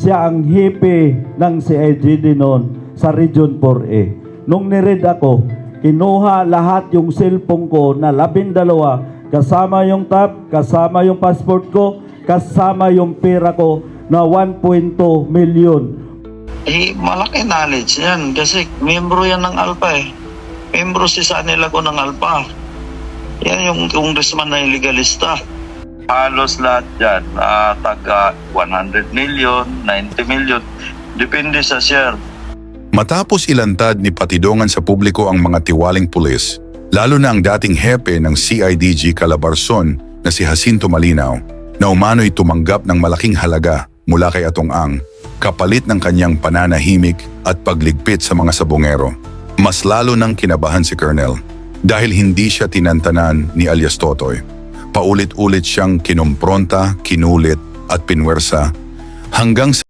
siya ang hepe ng CIDG noon sa Region 4A. Nung niread ako, kinuha lahat yung cellphone ko na 12, kasama yung tab, kasama yung passport ko, kasama yung pera ko na 1.2 million. Malaki knowledge yan kasi membro yan ng ALPA eh. Membro si Sani Lago ng ALPA. Yan yung congressman na illegalista. Halos lahat dyan, taga 100 million, 90 million, depende sa share. Matapos ilantad ni Patidongan sa publiko ang mga tiwaling pulis, lalo na ang dating hepe ng CIDG Calabarzon na si Jacinto Malinaw, na umano'y tumanggap ng malaking halaga mula kay Atong Ang, kapalit ng kanyang pananahimik at pagligpit sa mga sabongero. Mas lalo nang kinabahan si Colonel dahil hindi siya tinantanan ni alias Totoy. Paulit-ulit siyang kinompronta, kinulit at pinwersa hanggang sa